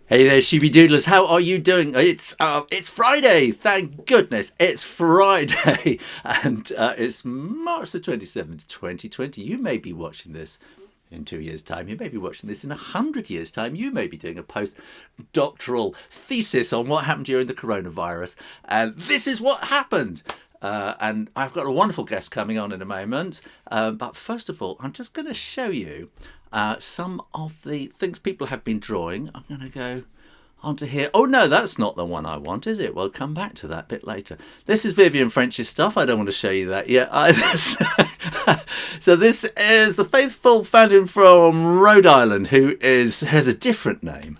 Hey there, Shivy Doodlers. How are you doing? It's Friday. Thank goodness it's Friday, and it's March the 27th, 2020. You may be watching this in 2 years' time. You may be watching this in 100 years' time. You may be doing a post-doctoral thesis on what happened during the coronavirus, and this is what happened. And I've got a wonderful guest coming on in a moment. But first of all, I'm just going to show you some of the things people have been drawing. I'm going to go onto here. Oh, no, that's not the one I want, is it? We'll come back to that a bit later. This is Vivian French's stuff. I don't want to show you that yet either. So this is the faithful fountain from Rhode Island, who has a different name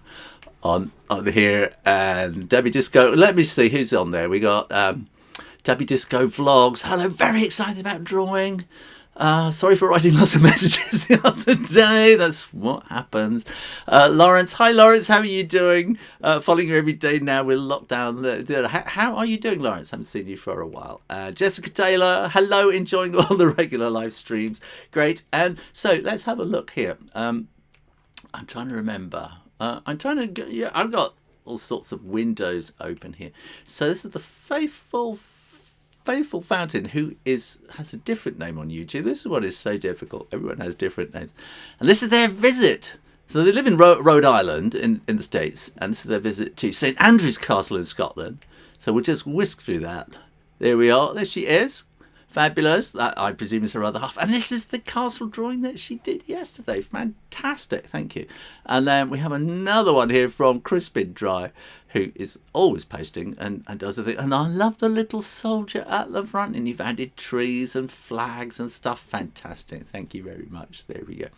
on here. And Debbie Disco, let me see who's on there. We got... Debbie Disco Vlogs. Hello, very excited about drawing. Sorry for writing lots of messages the other day. That's what happens. Lawrence, hi Lawrence, how are you doing? Following you every day now with lockdown. How are you doing, Lawrence? Haven't seen you for a while. Jessica Taylor, hello, enjoying all the regular live streams. Great. And so let's have a look here. I'm trying to remember. I've got all sorts of windows open here. So this is the faithful fountain, who has a different name on YouTube. This is what is so difficult. Everyone has different names. And this is their visit. So they live in Rhode Island in the States, and this is their visit to St Andrew's Castle in Scotland. So we'll just whisk through that. There we are. There she is. Fabulous. That, I presume, is her other half. And this is the castle drawing that she did yesterday. Fantastic. Thank you. And then we have another one here from Crispin Dry, who is always posting and does the thing. And I love the little soldier at the front. And you've added trees and flags and stuff. Fantastic. Thank you very much. There we go.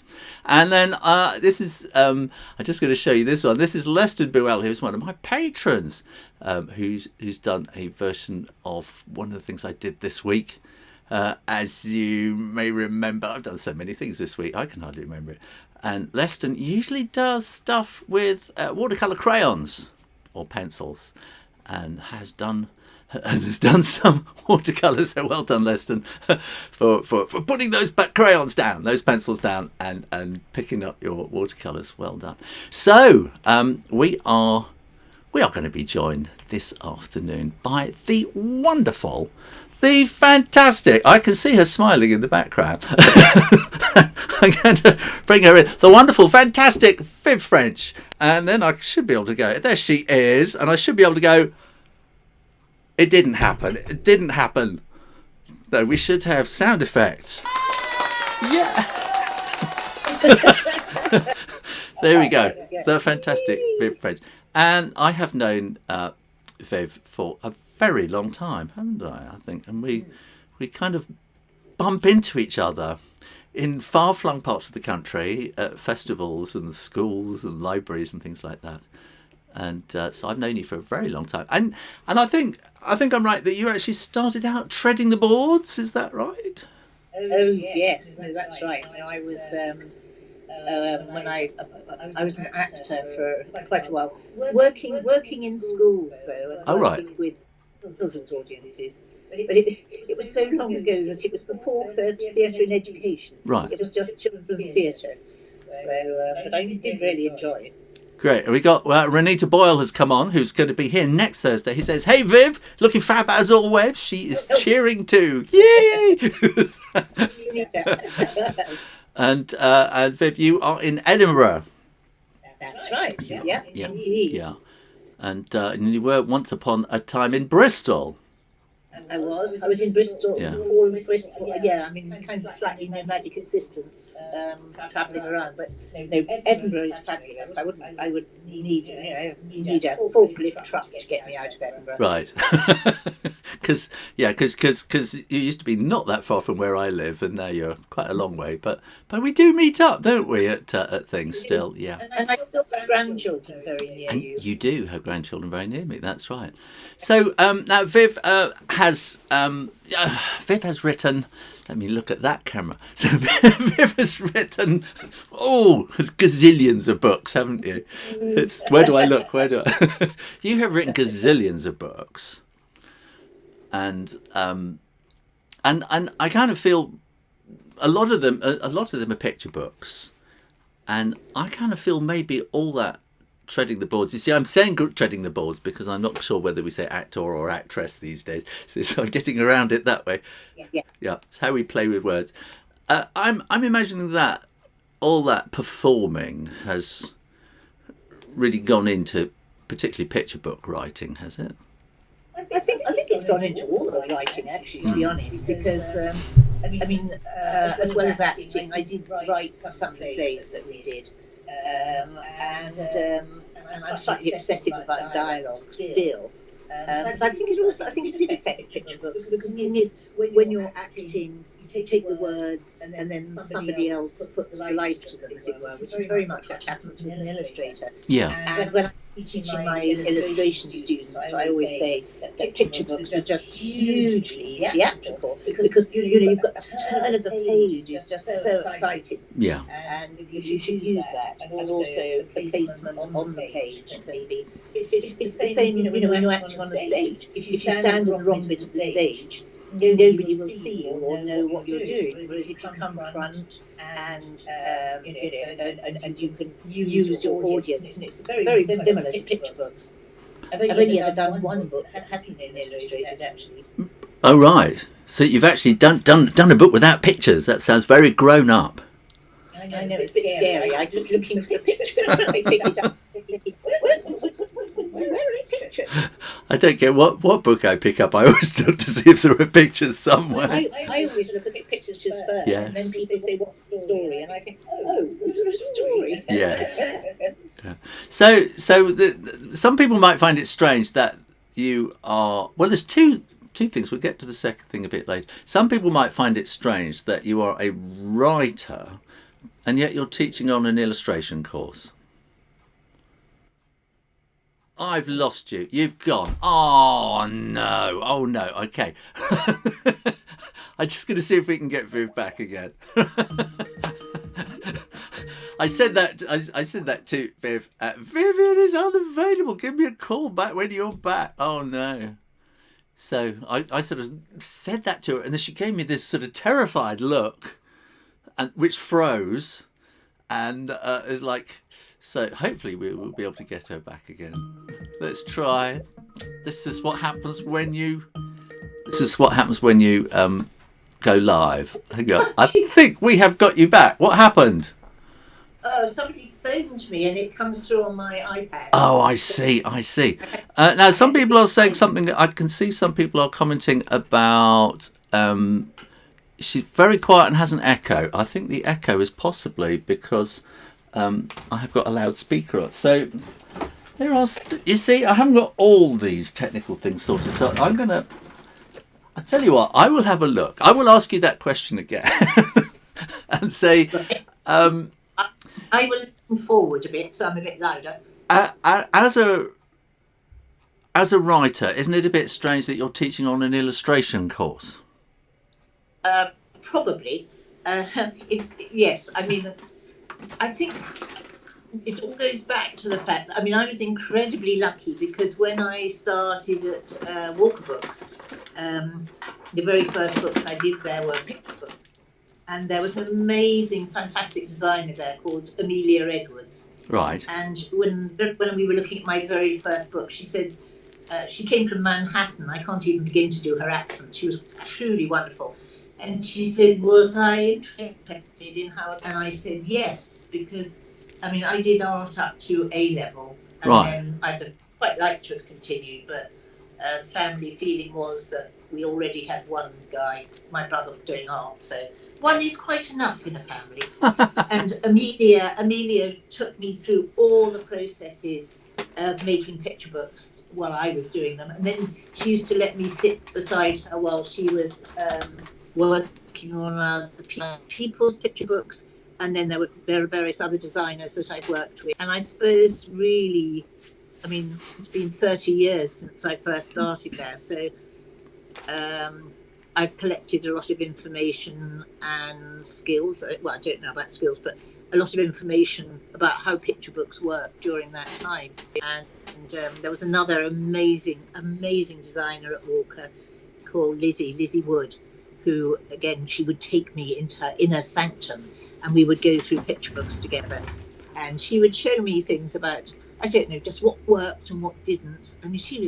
And then this is, I'm just going to show you this one. This is Leston Buell, who's one of my patrons, who's done a version of one of the things I did this week. As you may remember, I've done so many things this week, I can hardly remember it. And Leston usually does stuff with watercolour crayons or pencils, and has done some watercolours. So well done, Leston, for putting those crayons down, those pencils down, and picking up your watercolours. Well done. So we are going to be joined this afternoon by the wonderful, the fantastic, I can see her smiling in the background. I'm going to bring her in. The wonderful, fantastic Viv French. And then I should be able to go, there she is. And I should be able to go, it didn't happen. It didn't happen. No, we should have sound effects. Yeah. There we go. The fantastic Viv French. And I have known Viv for a very long time, haven't I think, and we kind of bump into each other in far-flung parts of the country at festivals and schools and libraries and things like that. And so I've known you for a very long time, and I think I'm right that you actually started out treading the boards. Is that right? Oh yes, no, that's right. No, I was when I was an actor for quite a while, working in schools though, and working with children's audiences. But it was so long ago that it was before theatre and education. Right. It was just children's theatre. So, but I did really enjoy it. Great. We got Renita Boyle has come on, who's going to be here next Thursday. He says, "Hey Viv, looking fab as always." She is cheering too. Yay! And Viv, you are in Edinburgh. That's right. Yeah. Indeed. Yeah. And you were once upon a time in Bristol. I was in Bristol before Bristol. Yeah, I mean, kind of slightly nomadic existence, travelling around. But no, Edinburgh is fabulous. I would need a forklift truck to get me out of Edinburgh. Right. Because you used to be not that far from where I live, and now you're quite a long way. But we do meet up, don't we, at things still? Yeah. And I still have grandchildren very near and you. You do have grandchildren very near me. That's right. So now Viv has written. Let me look at that camera. So Viv has written, gazillions of books, haven't you? Where do I look? You have written gazillions of books. And I kind of feel a lot of them are picture books, and I kind of feel maybe all that treading the boards. You see, I'm saying treading the boards because I'm not sure whether we say actor or actress these days. So I'm getting around it that way. Yeah, it's how we play with words. I'm imagining that all that performing has really gone into particularly picture book writing, has it? I think it's gone into all of the writing, actually, to be honest, because as well as acting, I did write some of the plays that we did, and I'm slightly obsessive about dialogue still. So I think it did affect picture books, because the thing is, when you're acting, you take the words and then somebody else puts the life to them, as it were, which is very much what happens with an illustrator. Yeah. And when I'm teaching my illustration students, I always say that picture books are just hugely theatrical, because you've got the turn of the page is just so exciting. Yeah. And you should use that, and also the placement on the page. Maybe it's the same, when you're acting on the stage. If you stand in the wrong bit of the stage, nobody will see you or know what you're doing. Whereas if you come front and you can use your audience, and it's very similar to picture books. I've only ever done one book that hasn't been illustrated, actually. Oh right, so you've actually done a book without pictures. That sounds very grown up. I know, it's a bit scary. I keep looking for the pictures when I pick it up. Where are the pictures? I don't care what book I pick up. I always look to see if there are pictures somewhere. I always look at the pictures first, yes. And then people say, "What's the story?" And I think, "Oh, is there a story?" Yes. Yeah. So some people might find it strange that you are. Well, there's two things. We'll get to the second thing a bit later. Some people might find it strange that you are a writer, and yet you're teaching on an illustration course. I've lost you. You've gone. Oh no. Okay. I'm just going to see if we can get Viv back again. I said that to Viv. Vivian is unavailable. Give me a call back when you're back. Oh no. So I sort of said that to her, and then she gave me this sort of terrified look, and which froze, and it was like. So hopefully we will be able to get her back again. Let's try. This is what happens when you go live. Hang on. I think we have got you back. What happened? Oh, somebody phoned me and it comes through on my iPad. Oh, I see. Now some people are saying something. I can see some people are commenting about. She's very quiet and has an echo. I think the echo is possibly because. I have got a loudspeaker on. So there are. You see, I haven't got all these technical things sorted. So I'll tell you what. I will have a look. I will ask you that question again, and say. I will lean forward a bit, so I'm a bit louder. As a writer, isn't it a bit strange that you're teaching on an illustration course? Probably. Yes. I mean. I think it all goes back to the fact that, I was incredibly lucky, because when I started at Walker Books, the very first books I did there were picture books. And there was an amazing, fantastic designer there called Amelia Edwards. Right. And when we were looking at my very first book, she said, she came from Manhattan. I can't even begin to do her accent. She was truly wonderful. And she said, was I interested in how... And I said, yes, because, I did art up to A-level. And then I'd quite like to have continued, but the family feeling was that we already had one guy, my brother, doing art. So one is quite enough in a family. And Amelia took me through all the processes of making picture books while I was doing them. And then she used to let me sit beside her while she was... working on the people's picture books, and then there are various other designers that I've worked with. And I suppose really, it's been 30 years since I first started there, so I've collected a lot of information and skills. Well, I don't know about skills, but a lot of information about how picture books work during that time. And there was another amazing designer at Walker called Lizzie Wood, who, again, she would take me into her inner sanctum and we would go through picture books together. And she would show me things about I don't know, just what worked and what didn't. I mean, she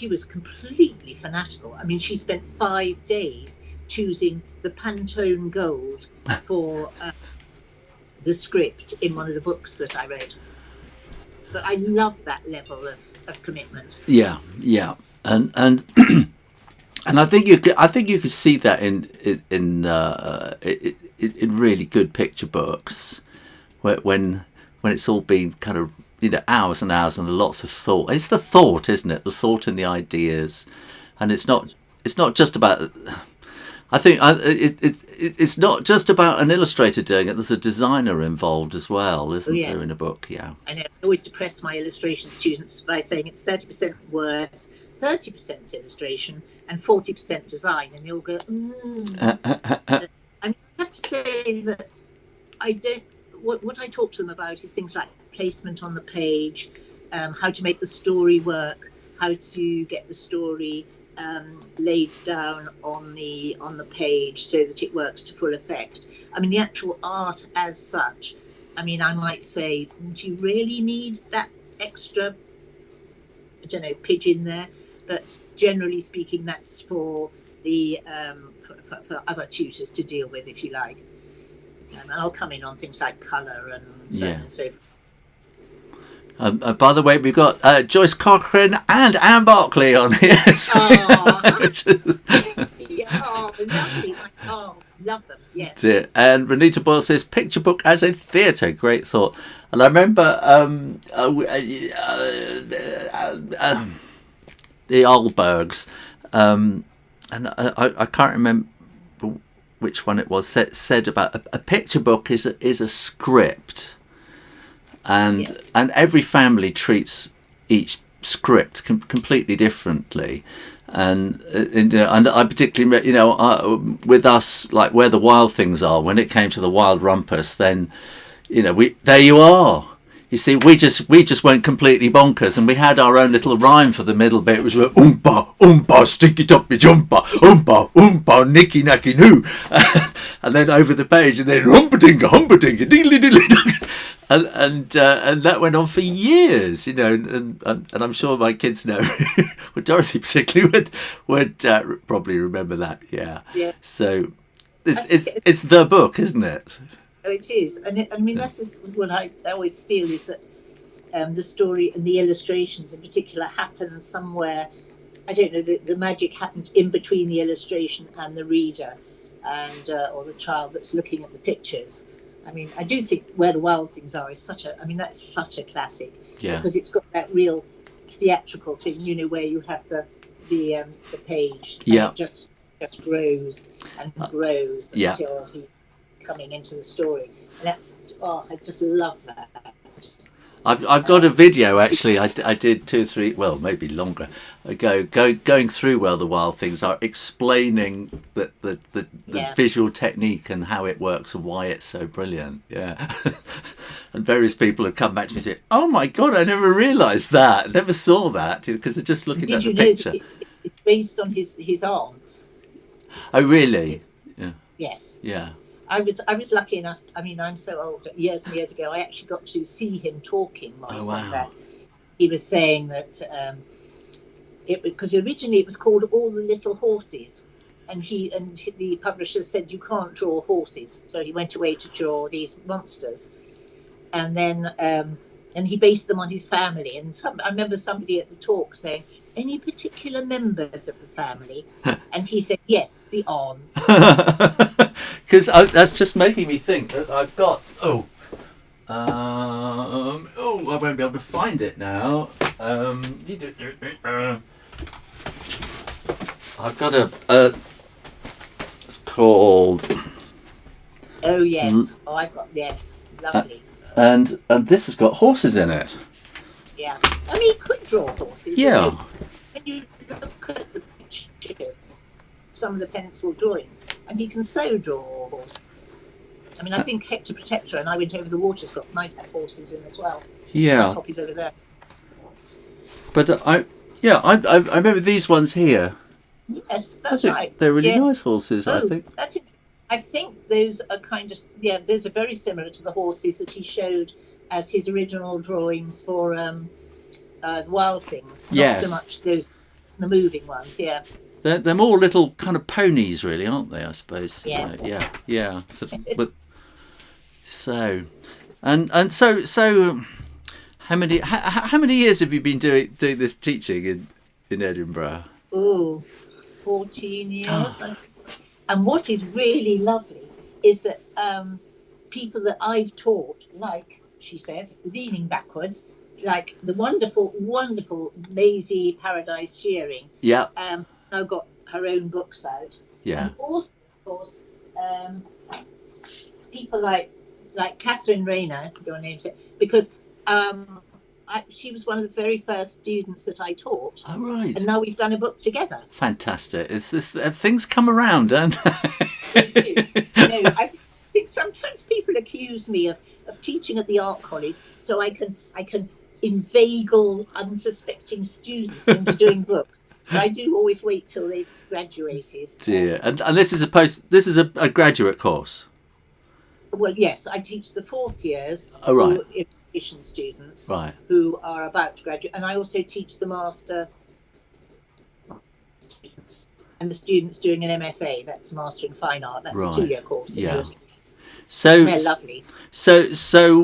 was completely fanatical. I mean, she spent 5 days choosing the Pantone Gold for the script in one of the books that I read. But I love that level of commitment. Yeah, and and I think you could see that in really good picture books, when it's all been kind of, hours and hours and lots of thought. It's the thought, isn't it? The thought and the ideas, and it's not just about. I think it's not just about an illustrator doing it. There's a designer involved as well, isn't there, in a book? Yeah. I know. I always depress my illustration students by saying it's 30% words, 30% illustration, and 40% design, and they all go, I have to say that I don't. What I talk to them about is things like placement on the page, how to make the story work, how to get the story laid down on the page so that it works to full effect. I mean, the actual art as such, I mean, I might say, do you really need that extra, I don't know, pigeon there? But generally speaking, that's for the for other tutors to deal with, if you like. And I'll come in on things like colour and so on and so forth. By the way, we've got Joyce Cochran and Anne Barclay on here. Lovely. Love them, yes. And Renita Boyle says, picture book as a theatre, great thought. And I remember the Albergs, and I can't remember which one it was, said about a picture book is a script. And every family treats each script completely differently, and I particularly, with us, like Where the Wild Things Are, when it came to the Wild Rumpus, then there you are. You see, we just went completely bonkers, and we had our own little rhyme for the middle bit, which was oompa, sticky toppy jumper, oompa, nicky nacky noo, and then over the page, and then humpadinka, diddly diddly. And that went on for years, and I'm sure my kids know. Well, Dorothy particularly would probably remember that. Yeah. So it's the book, isn't it? Oh, it is, and I mean that's just what I always feel is that the story and the illustrations in particular happen somewhere. I don't know. The magic happens in between the illustration and the reader, and or the child that's looking at the pictures. I mean, I do think Where the Wild Things Are is that's such a classic, because it's got that real theatrical thing, where you have the page, and it just grows and grows until he's coming into the story, and that's I just love that. I've got a video actually. I did 2 or 3, well, maybe longer ago, going through Where the Wild Things Are, explaining the visual technique and how it works and why it's so brilliant. Yeah, and various people have come back to me and said, "Oh my God, I never realised that. Never saw that," because they're just looking at the picture. It's based on his aunts. Oh really? Yeah. Yes. Yeah. I was lucky enough. I mean, I'm so old. Years and years ago, I actually got to see him talking. My son, he was saying that because originally it was called All the Little Horses, and the publisher said you can't draw horses, so he went away to draw these monsters, and then and he based them on his family. And I remember somebody at the talk saying, "Any particular members of the family?" And he said, "Yes, the aunts." Because that's just making me think that I've got I won't be able to find it now. I've got it's called. Oh yes, I've got lovely. And this has got horses in it. Yeah, I mean, he could draw horses. Yeah. When you look at the pictures, some of the pencil drawings, and he can so draw a horse. I mean, I think Hector Protector and I Went Over the Water's might have horses in as well. Yeah. Copies over there. But I remember these ones here. Yes, that's right. They're really nice horses, I think. I think those are those are very similar to the horses that he showed as his original drawings for Wild Things. Not Yes. so much the moving ones. Yeah. They're more little kind of ponies, really, aren't they? I suppose. Yeah. Yeah. Sort of, but so, and so. How many years have you been doing this teaching in Edinburgh? Oh, 14 years. And what is really lovely is that people that I've taught, like she says, leaning backwards, like the wonderful, wonderful Maisie Paradise Shearing. Yeah. Now got her own books out. Yeah. And also, of course, people like Shoo Rayner, your name's it, because she was one of the very first students that I taught. Oh, right. And now we've done a book together. Fantastic. It's this things come around, don't they? They do. I think sometimes people accuse me of teaching at the art college so I can inveigle unsuspecting students into doing books. But I do always wait till they've graduated. Dear. And this is a graduate course. Well, yes, I teach the fourth years. Oh, right. Illustration students, right, who are about to graduate, and I also teach the master students and the students doing an MFA. That's Master in Fine Art. That's right. a 2-year course. Yeah. So they're lovely. So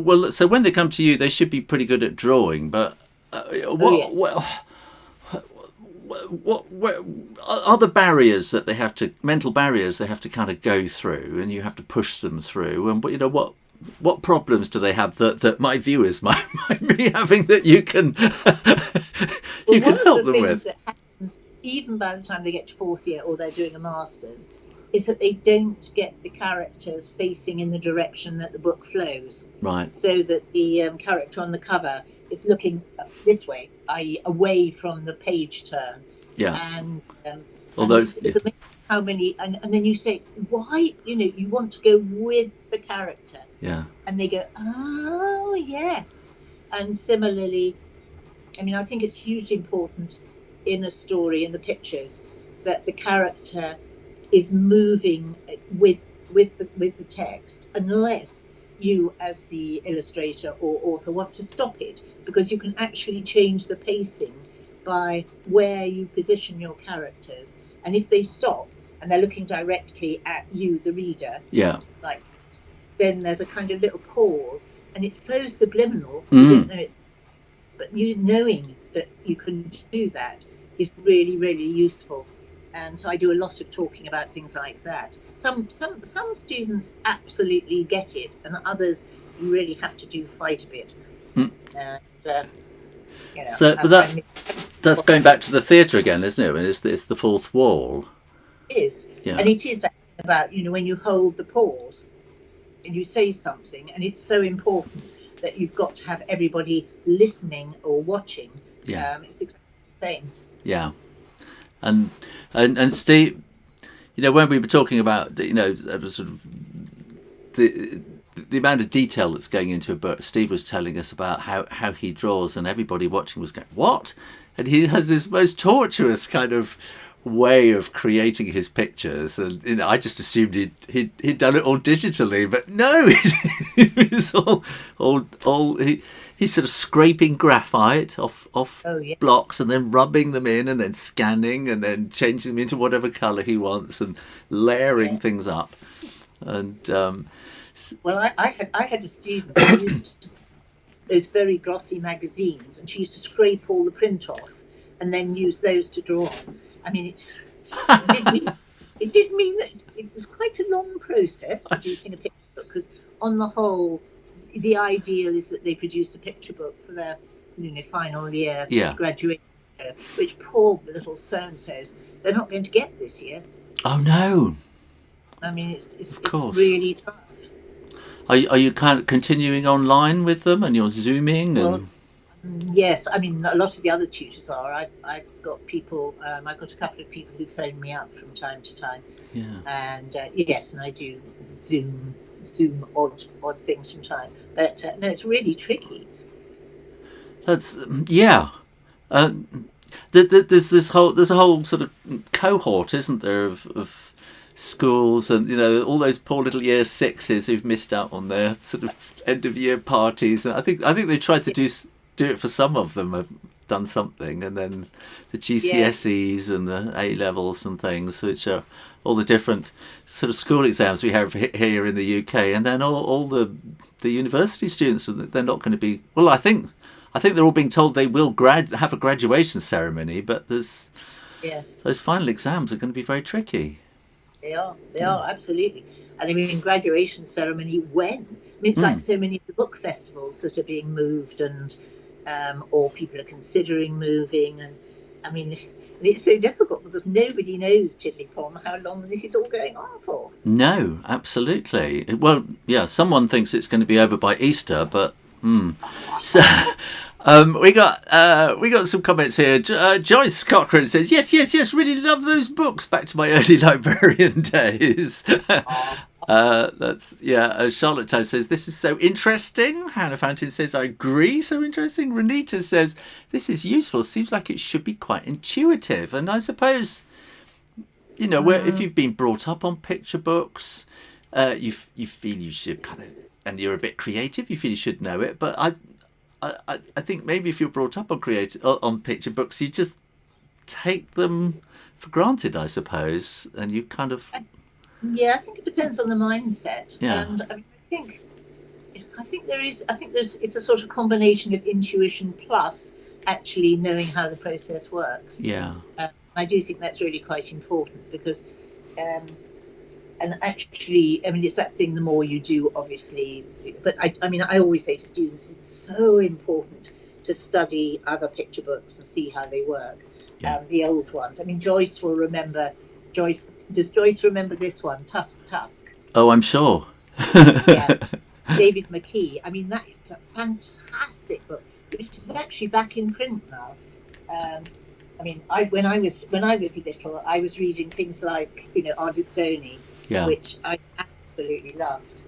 when they come to you, they should be pretty good at drawing. But what are the barriers that they have to, mental barriers they have to kind of go through, and you have to push them through? And what problems do they have that my viewers might be having that you can you can help them with? One of the things that happens, even by the time they get to fourth year or they're doing a master's, is that they don't get the characters facing in the direction that the book flows. Right. So that the character on the cover is looking this way, i.e. away from the page turn. Yeah. And although it's amazing how many, and then you say, why, you want to go with the character. Yeah. And they go, oh, yes. And similarly, I think it's hugely important in a story, in the pictures, that the character is moving with the text, unless you, as the illustrator or author, want to stop it, because you can actually change the pacing by where you position your characters. And if they stop and they're looking directly at you, the reader, then there's a kind of little pause, and it's so subliminal. You didn't know it's, but you knowing that you can do that is really, really useful. And so I do a lot of talking about things like that. Some students absolutely get it, and others you really have to do quite a bit. So, that's going back to the theatre again, isn't it? And it's the fourth wall. It is, yeah. And it is that about when you hold the pause and you say something, and it's so important that you've got to have everybody listening or watching. Yeah, it's exactly the same. Yeah, and Steve, when we were talking about sort of the amount of detail that's going into a book, Steve was telling us about how he draws, and everybody watching was going, what? And he has this most torturous kind of way of creating his pictures, and I just assumed he'd done it all digitally, but no, it's all he's sort of scraping graphite off blocks and then rubbing them in and then scanning and then changing them into whatever colour he wants and layering things up. And well, I had a student who used to, those very glossy magazines, and she used to scrape all the print off and then use those to draw on. It did mean that it was quite a long process producing a picture book, because on the whole, the ideal is that they produce a picture book for their final year graduation, which poor little so-and-sos, they're not going to get this year. Oh no. It's really tough. Are you kind of continuing online with them, and you're Zooming? Well, yes, a lot of the other tutors are. I've got people. I've got a couple of people who phone me up from time to time. Yeah. And yes, and I do Zoom odd things from time. But no, it's really tricky. That's there's a whole sort of cohort, isn't there, of schools, and all those poor little year sixes who've missed out on their sort of end of year parties. And I think they tried to do it for some of them, have done something, and then the GCSEs and the A levels and things, which are all the different sort of school exams we have here in the UK, and then all the university students, they're not going to be. Well, I think they're all being told they will have a graduation ceremony, but those final exams are going to be very tricky. They are absolutely. And I mean, graduation ceremony when? I mean, it's like so many of the book festivals that are being moved, and or people are considering moving, and I mean, it's so difficult because nobody knows, Tiddly-Pom, how long this is all going on for. No, absolutely. Well, yeah, someone thinks it's going to be over by Easter, but so. We got some comments here. Joyce Cochrane says, yes, really love those books. Back to my early librarian days. Charlotte Town says, this is so interesting. Hannah Fountain says, I agree, so interesting. Renita says, this is useful. Seems like it should be quite intuitive. And I suppose, where if you've been brought up on picture books, you feel you should kind of, and you're a bit creative, you feel you should know it. But I think maybe if you're brought up on picture books, you just take them for granted, I suppose, and you kind of. Yeah, I think it depends on the mindset. Yeah. And I mean, I think it's a sort of combination of intuition plus actually knowing how the process works. Yeah. I do think that's really quite important because. And actually, I mean, it's that thing, the more you do, obviously. But I always say to students, it's so important to study other picture books and see how they work. Yeah. The old ones. I mean, Joyce will remember. Does Joyce remember this one, Tusk? Oh, I'm sure. Yeah. David McKee. I mean, that is a fantastic book, which is actually back in print now. I mean, when I was little, I was reading things like, Ardizzoni. Yeah. Which I absolutely loved.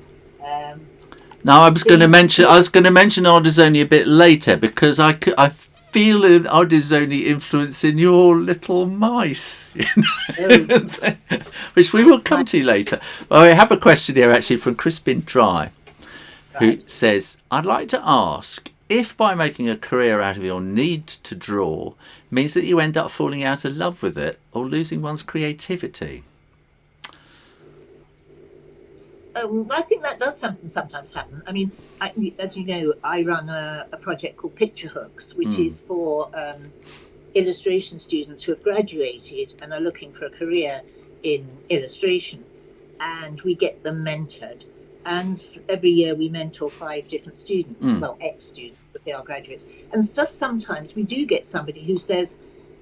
Now I was going to mention Ardizzoni a bit later because I feel an Ardizzoni influence in your little mice, which we will come to later. Well, I have a question here actually from Crispin Dry, who says, I'd like to ask if by making a career out of your need to draw means that you end up falling out of love with it or losing one's creativity. I think that does sometimes happen. I mean, as you know, I run a project called Picture Hooks, which is for illustration students who have graduated and are looking for a career in illustration. And we get them mentored. And every year we mentor 5 different students, ex-students, because they are graduates. And just sometimes we do get somebody who says,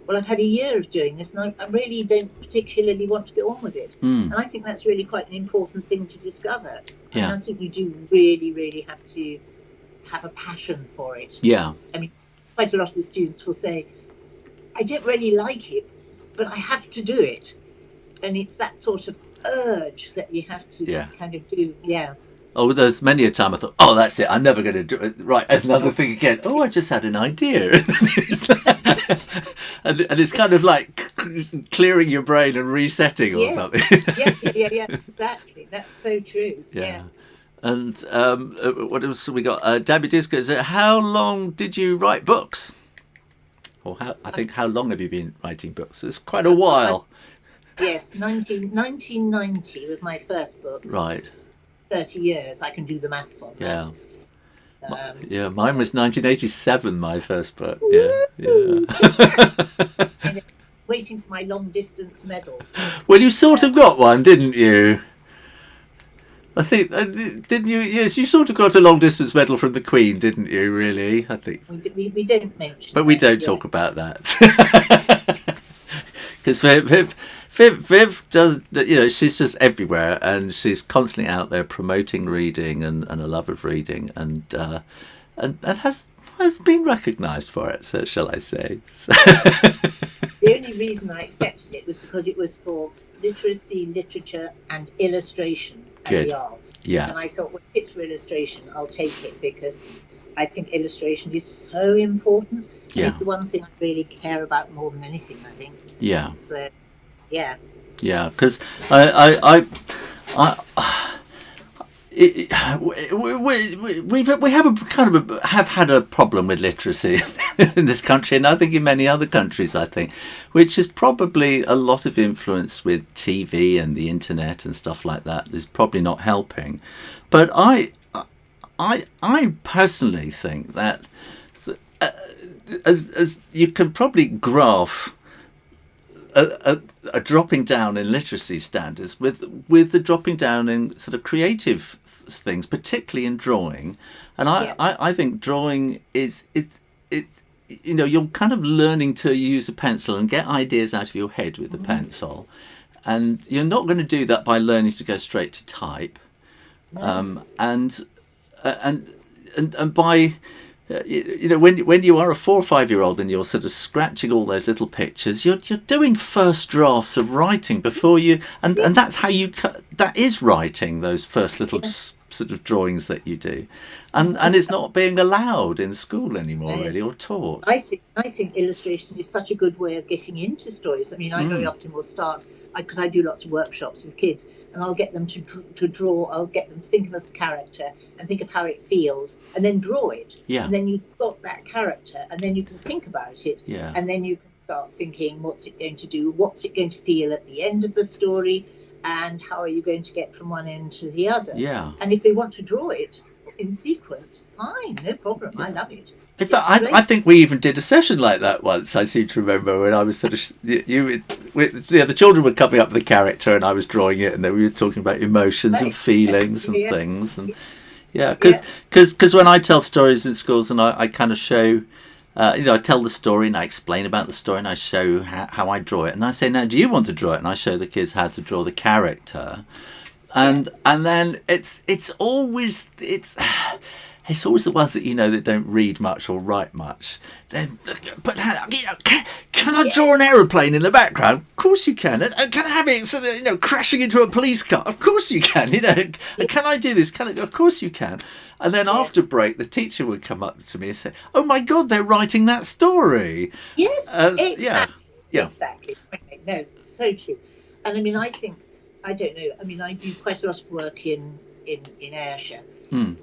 well, I've had a year of doing this and I really don't particularly want to get on with it. And I think that's really quite an important thing to discover. Yeah. And I think you do really, really have to have a passion for it. Yeah. I mean, quite a lot of the students will say, I don't really like it, but I have to do it. And it's that sort of urge that you have to kind of do. Yeah. Oh, there's many a time I thought, oh, that's it, I'm never going to do it. Right, another thing again. Oh, I just had an idea. And it's kind of like clearing your brain and resetting or something. Yeah, exactly. That's so true. Yeah. And what else have we got? Debbie Disco says, how long did you write books? Or how long have you been writing books? It's quite a while. Yes, 1990 was my first book. Right. 30 years. I can do the maths on that. Yeah, mine was 1987, my first book. Waiting for my long distance medal. Well, you sort of got one, didn't you? I think, didn't you? Yes, you sort of got a long distance medal from the Queen, didn't you, really? I think. We don't mention But we don't talk about that. Because Viv does, she's just everywhere, and she's constantly out there promoting reading and a love of reading, and has been recognised for it. So shall I say? So. The only reason I accepted it was because it was for literacy, literature, and illustration and the arts. Yeah. And I thought, well, if it's for illustration, I'll take it because I think illustration is so important. Yeah. It's the one thing I really care about more than anything, I think. Yeah. So, yeah. Yeah, because we have a kind of have had a problem with literacy in this country, and I think in many other countries, I think, which is probably a lot of influence with TV and the internet and stuff like that is probably not helping. But I personally think that as you can probably graph a dropping down in literacy standards with the dropping down in sort of creative things, particularly in drawing. And I think drawing is it's you're kind of learning to use a pencil and get ideas out of your head with a pencil, and you're not going to do that by learning to go straight to type. And by when you are a 4 or 5 year old and you're sort of scratching all those little pictures, you're doing first drafts of writing before you, and that's how that is writing, those first little sort of drawings that you do, and it's not being allowed in school anymore, really, or taught. I think illustration is such a good way of getting into stories. I mean, I very often will start, because I do lots of workshops with kids, and I'll get them to draw. I'll get them to think of a character and think of how it feels, and then draw it. Yeah. And then you've got that character, and then you can think about it. Yeah. And then you can start thinking, what's it going to do? What's it going to feel at the end of the story? And how are you going to get from one end to the other? Yeah. And if they want to draw it in sequence, fine, no problem. Yeah. I love it. In fact, I think we even did a session like that once. I seem to remember when I was sort of the children were coming up with a character and I was drawing it, and then we were talking about emotions and feelings and things, and because when I tell stories in schools and I kind of show. I tell the story and I explain about the story and I show how I draw it, and I say, now do you want to draw it? And I show the kids how to draw the character, and then it's always the ones that that don't read much or write much. Then, but can I draw an aeroplane in the background? Of course you can. And can I have it sort of crashing into a police car? Of course you can. And can I do this? Of course you can. And then after break, the teacher would come up to me and say, "Oh my God, they're writing that story." Yes, exactly. Yeah. Exactly. Okay, no, so true. And I mean, I don't know. I mean, I do quite a lot of work in Ayrshire, and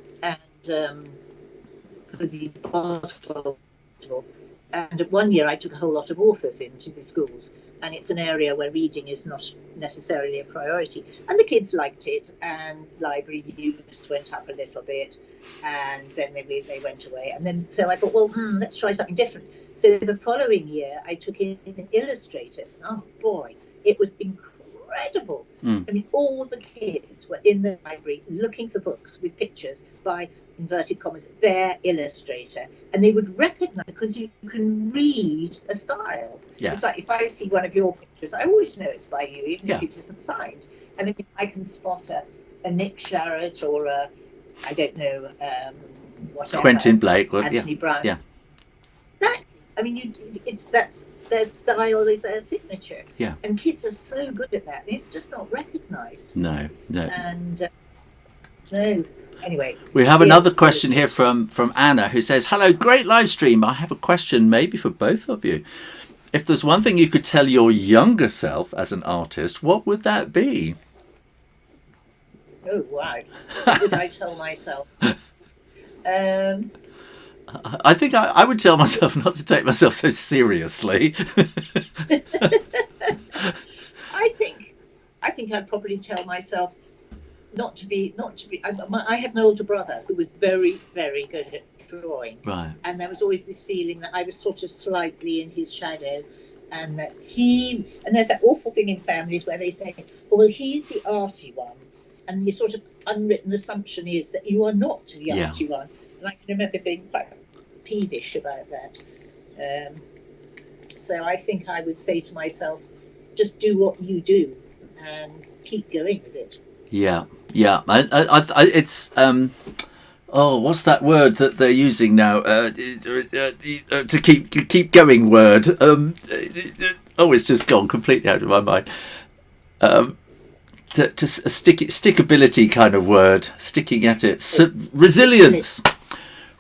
for the Boswell Festival. And one year I took a whole lot of authors into the schools, and it's an area where reading is not necessarily a priority. And the kids liked it, and library use went up a little bit, and then they went away. And then so I thought, well, let's try something different. So the following year I took in illustrators, and oh boy, it was incredible. I mean, all the kids were in the library looking for books with pictures by, inverted commas, their illustrator, and they would recognize, because you can read a style. Yeah. It's like if I see one of your pictures, I always know it's by you, even if it isn't signed. And I mean, I can spot a Nick Sharratt or a, I don't know, whatever, Quentin Blake or Anthony Brown. Yeah. Exactly. I mean, that's their style is their signature. Yeah. And kids are so good at that, and it's just not recognised. No. And no. Anyway, we have another question here from Anna, who says, "Hello, great live stream. I have a question maybe for both of you. If there's one thing you could tell your younger self as an artist, what would that be?" Oh, wow. What would I tell myself? I think I would tell myself not to take myself so seriously. I think I'd probably tell myself not to be. I had an older brother who was very, very good at drawing, right? And there was always this feeling that I was sort of slightly in his shadow, and that and there's that awful thing in families where they say, "Oh, well, he's the arty one," and the sort of unwritten assumption is that you are not the arty one. And I can remember being quite peevish about that. So I think I would say to myself, just do what you do and keep going with it. Yeah. It's what's that word that they're using now? To keep going word. It's just gone completely out of my mind. To a stickability kind of word, sticking at it. Resilience.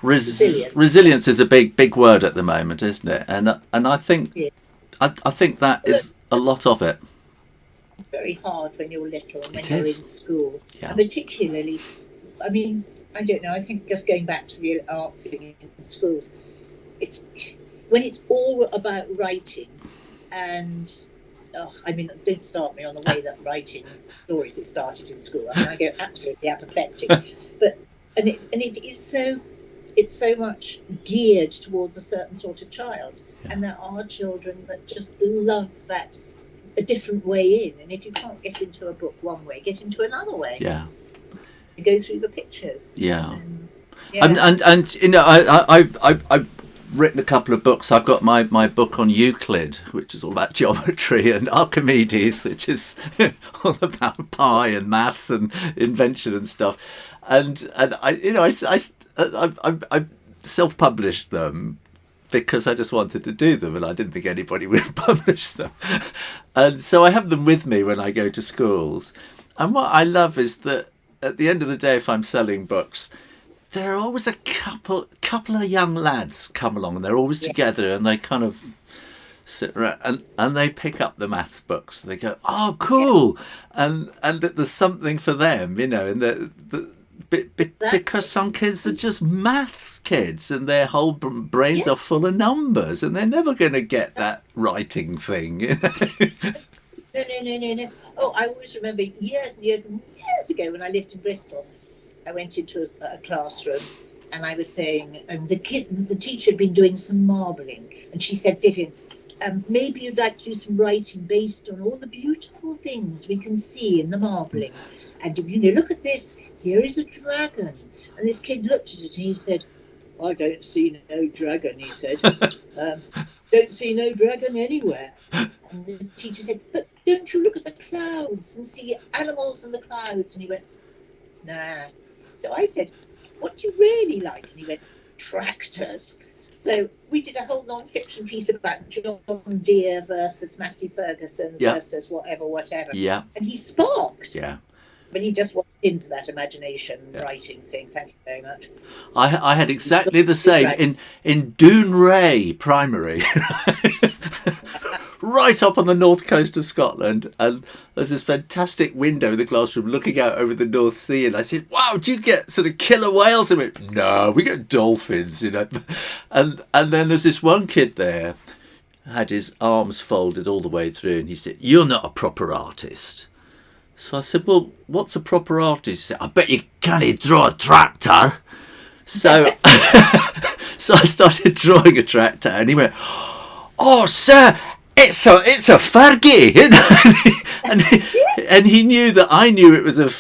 Resilience is a big word at the moment, isn't it? And I think I think that is a lot of it. It's very hard when you're little and when It you're is. in school. Yeah. And particularly, I mean, I don't know, I think just going back to the art thing in schools, it's when it's all about writing and, I mean, don't start me on the way that writing stories, it started in school. I mean, I go absolutely apoplectic. But, and it is so, it's so much geared towards a certain sort of child. Yeah. And there are children that just love that, a different way in. And if you can't get into a book one way, get into another way. Yeah. You go through the pictures. Yeah. Yeah. And you know, I've written a couple of books. I've got my book on Euclid, which is all about geometry, and Archimedes, which is all about pi and maths and invention and stuff. And I, you know, I self-published them because I just wanted to do them, and I didn't think anybody would publish them. And so I have them with me when I go to schools. And what I love is that at the end of the day, if I'm selling books, there are always a couple of young lads come along, and they're always together, and they kind of sit around and they pick up the maths books. They go, "Oh, cool!" and there's something for them, you know, and because some kids are just maths kids, and their whole brains are full of numbers, and they're never going to get that writing thing, you know. No. Oh, I always remember years and years and years ago when I lived in Bristol, I went into a classroom and I was saying, and the teacher had been doing some marbling, and she said, "Vivian, maybe you'd like to do some writing based on all the beautiful things we can see in the marbling. And, you know, look at this, here is a dragon." And this kid looked at it and he said, "I don't see no dragon," he said. "Don't see no dragon anywhere." And the teacher said, "But don't you look at the clouds and see animals in the clouds?" And he went, "Nah." So I said, "What do you really like?" And he went, "Tractors." So we did a whole non-fiction piece about John Deere versus Massey Ferguson versus whatever. Yeah. And he sparked. Yeah. But he just walked into that imagination writing thing. Thank you very much. I had exactly the same in Dounreay Primary. Right up on the north coast of Scotland, and there's this fantastic window in the classroom looking out over the North Sea, and I said, "Wow, do you get sort of killer whales?" And went, "No, we get dolphins," you know. And then there's this one kid there, had his arms folded all the way through, and he said, "You're not a proper artist." So I said, "Well, what's a proper artist?" He said, "I bet you can't draw a tractor." So so I started drawing a tractor, and he went, "Oh, sir, it's a Fergie," and he knew that I knew it was a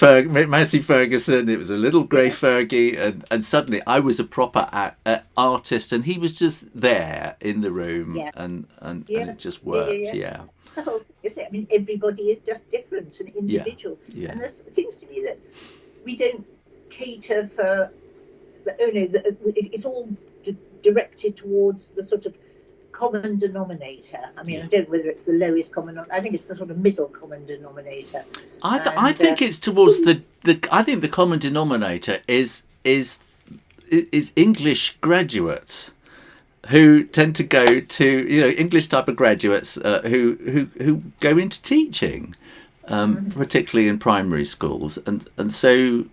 Massey Ferguson. It was a little grey Fergie, and suddenly I was a proper artist, and he was just there in the room, and it just worked. Yeah. The whole thing, isn't it? I mean, everybody is just different and individual, and it seems to me that we don't cater for. It's all directed towards the sort of common denominator. I mean, I don't know whether it's the lowest common. I think it's the sort of middle common denominator. I think it's towards the. I think the common denominator is English graduates, who tend to go to, you know, English type of graduates who go into teaching, particularly in primary schools, and so,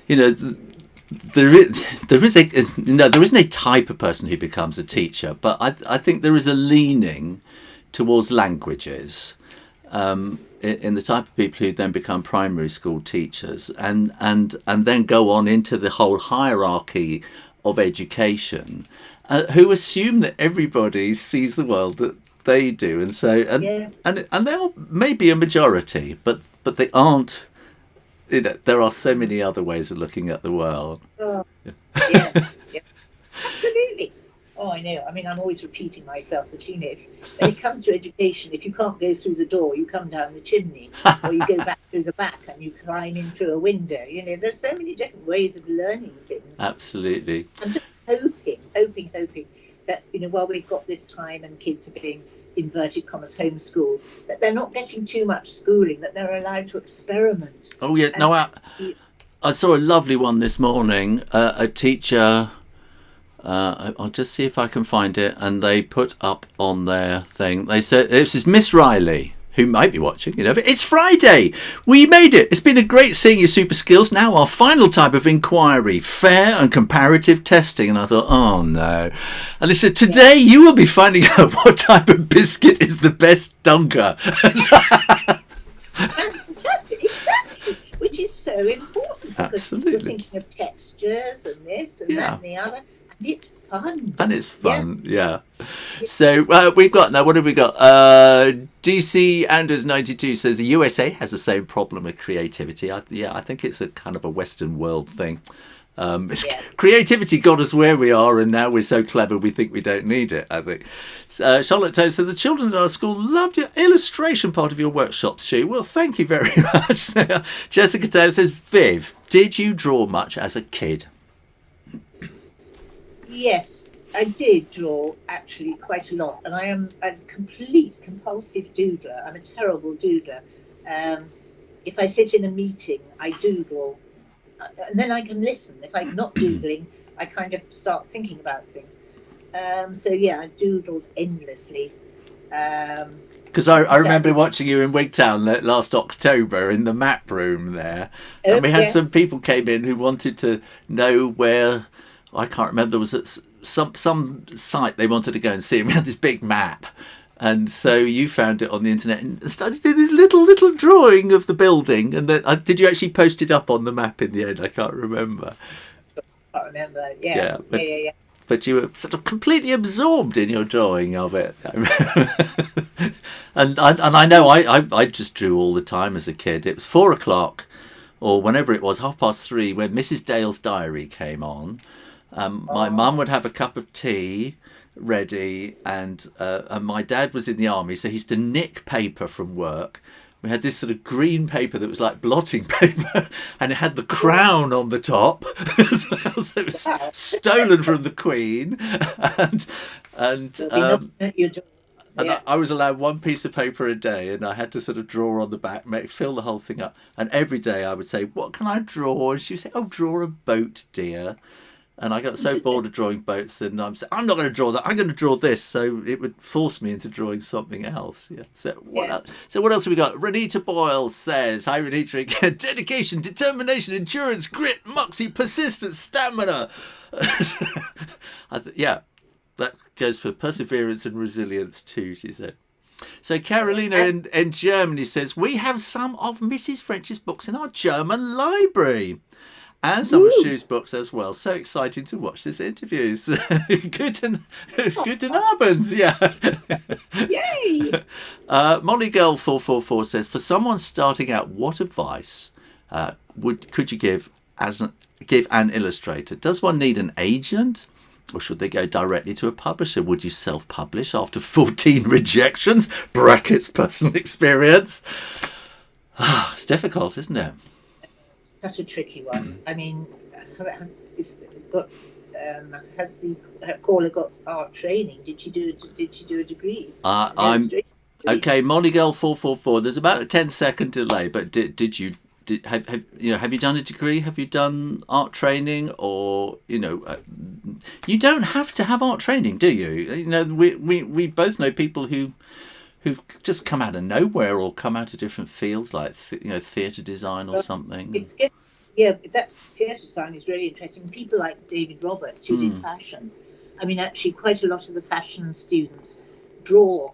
you know. There isn't a type of person who becomes a teacher, but I think there is a leaning towards languages in the type of people who then become primary school teachers and then go on into the whole hierarchy of education, who assume that everybody sees the world that they do, and so and they may be a majority, but they aren't. You know, there are so many other ways of looking at the world. Oh, yes, absolutely. Oh, I know. I mean, I'm always repeating myself that, you know, when it comes to education, if you can't go through the door, you come down the chimney, or you go back through the back and you climb in through a window. You know, there's so many different ways of learning things. Absolutely. I'm just hoping that, you know, while we've got this time and kids are being inverted commas homeschooled, that they're not getting too much schooling, that they're allowed to experiment. Oh yes, no, I saw a lovely one this morning. A teacher, I'll just see if I can find it, and they put up on their thing. They said this is Miss Riley, who might be watching, it's Friday. We made it. It's been a great seeing your super skills. Now our final type of inquiry, fair and comparative testing. And I thought, oh no. And they said, today you will be finding out what type of biscuit is the best dunker. Fantastic, exactly. Which is so important. Absolutely. You're thinking of textures and this and that and the other. And it's fun. Yeah. So we've got, now what have we got? DC Anders 92 says the USA has the same problem with creativity. I think it's a kind of a Western world thing. Creativity got us where we are, and now we're so clever we think we don't need it, I think. Charlotte Toad said the children at our school loved your illustration part of your workshops, Shoo. Well, thank you very much. Jessica Taylor says, Viv, did you draw much as a kid? Yes, I did draw actually quite a lot, and I am a complete compulsive doodler. I'm a terrible doodler. If I sit in a meeting, I doodle, and then I can listen. If I'm not doodling, I kind of start thinking about things. So yeah, I doodled endlessly. Because I remember watching you in Wigtown last October in the map room there, and we had some people came in who wanted to know where. I can't remember, there was some site they wanted to go and see, and we had this big map, and so you found it on the internet and started doing this little drawing of the building, and then did you actually post it up on the map in the end? I can't remember. I can't remember. Yeah. But you were sort of completely absorbed in your drawing of it. and I know I just drew all the time as a kid. It was 4:00 or whenever it was, 3:30, when Mrs. Dale's Diary came on. My mum would have a cup of tea ready, and my dad was in the army, so he used to nick paper from work. We had this sort of green paper that was like blotting paper, and it had the crown on the top as well, so it was stolen from the Queen. And I was allowed one piece of paper a day, and I had to sort of draw on the back, fill the whole thing up. And every day I would say, "What can I draw?" And she would say, "Oh, draw a boat, dear." And I got so bored of drawing boats, and I'm not going to draw that. I'm going to draw this. So it would force me into drawing something else. Yeah. So what else have we got? Renita Boyle says, "Hi, Renita again. Dedication, determination, endurance, grit, moxie, persistence, stamina." That goes for perseverance and resilience too, she said. So Carolina in Germany says, "We have some of Mrs. French's books in our German library. And some of Shoo's books as well. So exciting to watch this interview." Guten Abend, yeah. Yay! Molly Girl 444 says, "For someone starting out, what advice could you give an illustrator? Does one need an agent, or should they go directly to a publisher? Would you self-publish after 14 rejections? Brackets personal experience." It's difficult, isn't it? Such a tricky one. I mean, has the caller got art training? Did she do a degree? Okay. Molly Girl 444. There's about a 10-second delay, but have you done a degree? Have you done art training? Or you don't have to have art training, do you? We both know people who've just come out of nowhere or come out of different fields, like theatre design or something. That's theatre design is really interesting. People like David Roberts, who did fashion. I mean, actually, quite a lot of the fashion students draw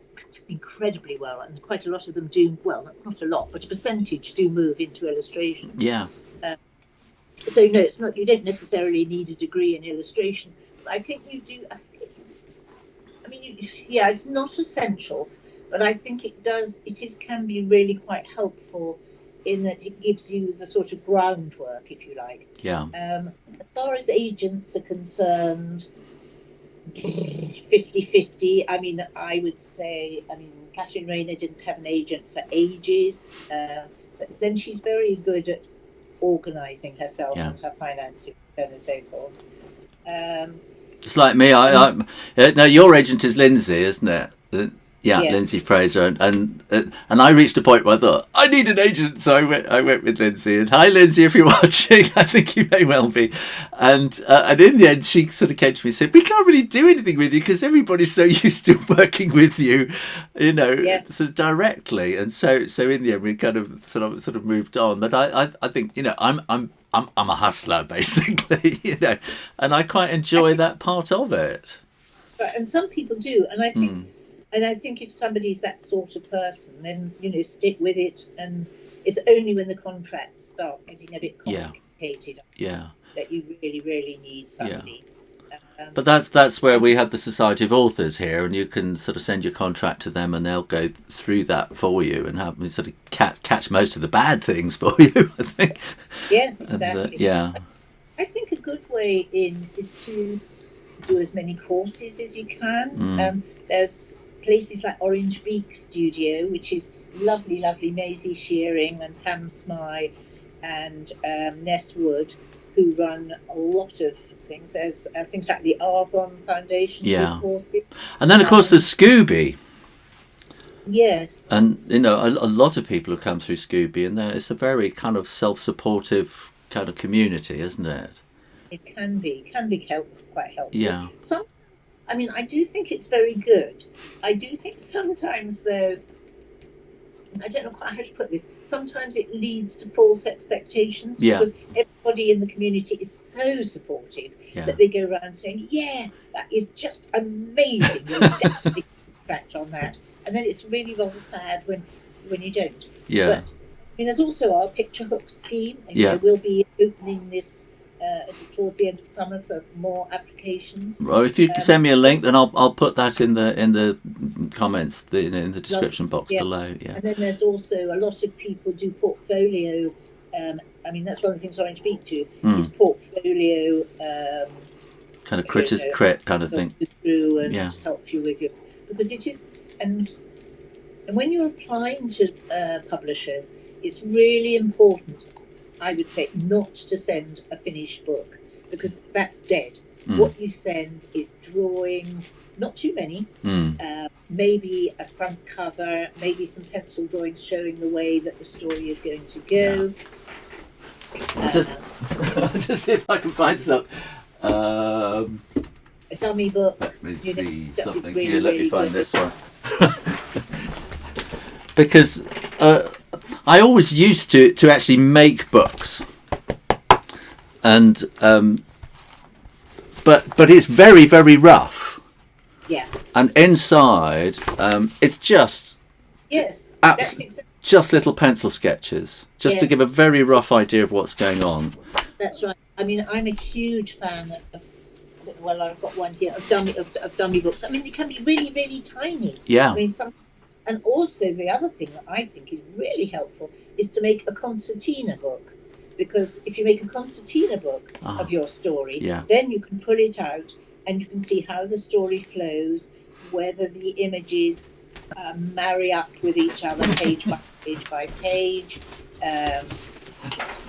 incredibly well, and quite a lot of them do well. Not a lot, but a percentage do move into illustration. Yeah. So no, it's not. You don't necessarily need a degree in illustration. But I think you do. It's not essential. But I think can be really quite helpful in that it gives you the sort of groundwork, if you like. Yeah. As far as agents are concerned, 50-50. I mean, I would say, Catherine Rayner didn't have an agent for ages, but then she's very good at organising herself and her finances and so forth. It's like me. No, your agent is Lindsay, isn't it? Yeah, Lindsay Fraser, and I reached a point where I thought I need an agent, so I went with Lindsay. And hi, Lindsay, if you're watching, I think you may well be. And in the end, she sort of came to me and said, "We can't really do anything with you because everybody's so used to working with you, sort of directly." And so in the end, we kind of sort of moved on. But I think I'm a hustler basically, and I quite enjoy that part of it. Right, and some people do, and I think. And I think if somebody's that sort of person, then, stick with it. And it's only when the contracts start getting a bit complicated that you really, really need somebody. Yeah. But that's where we have the Society of Authors here, and you can sort of send your contract to them and they'll go through that for you and have sort of catch most of the bad things for you, I think. Yes, exactly. And, I think a good way in is to do as many courses as you can. There's places like Orange Beak Studio, which is lovely Maisie Shearing and Pam Smythe and Ness Wood, who run a lot of things. There's things like the Argonne Foundation courses. And then, of course, there's Scooby. Yes. And, a lot of people have come through Scooby, and it's a very kind of self-supportive kind of community, isn't it? It can be quite helpful. Yeah. I do think it's very good. I do think sometimes, though, I don't know quite how to put this, sometimes it leads to false expectations because everybody in the community is so supportive that they go around saying, that is just amazing. You'll definitely contract on that. And then it's really rather sad when you don't. Yeah. But there's also our picture hook scheme. And we'll be opening this towards the end of summer for more applications. Well, if you can send me a link, then I'll put that in the comments, in the description box below. Yeah. And then there's also a lot of people do portfolio. That's one of the things Orange Beak do is portfolio. Kind of crit kind of thing. Through and help you with because it is and when you're applying to publishers, it's really important, I would say, not to send a finished book because that's dead. What you send is drawings, not too many, maybe a front cover, maybe some pencil drawings showing the way that the story is going to go. Just see if I can find some. A dummy book. Let me see something really, here. Let really me find good. this one. Because I always used to actually make books, and but it's very, very rough. Yeah. And inside, it's just that's exactly. Just little pencil sketches, just to give a very rough idea of what's going on. That's right. I'm a huge fan of. Well, I've got one here of dummy books. They can be really, really tiny. Yeah. And also the other thing that I think is really helpful is to make a concertina book, because if you make a concertina book of your story, then you can pull it out and you can see how the story flows, whether the images marry up with each other page by page,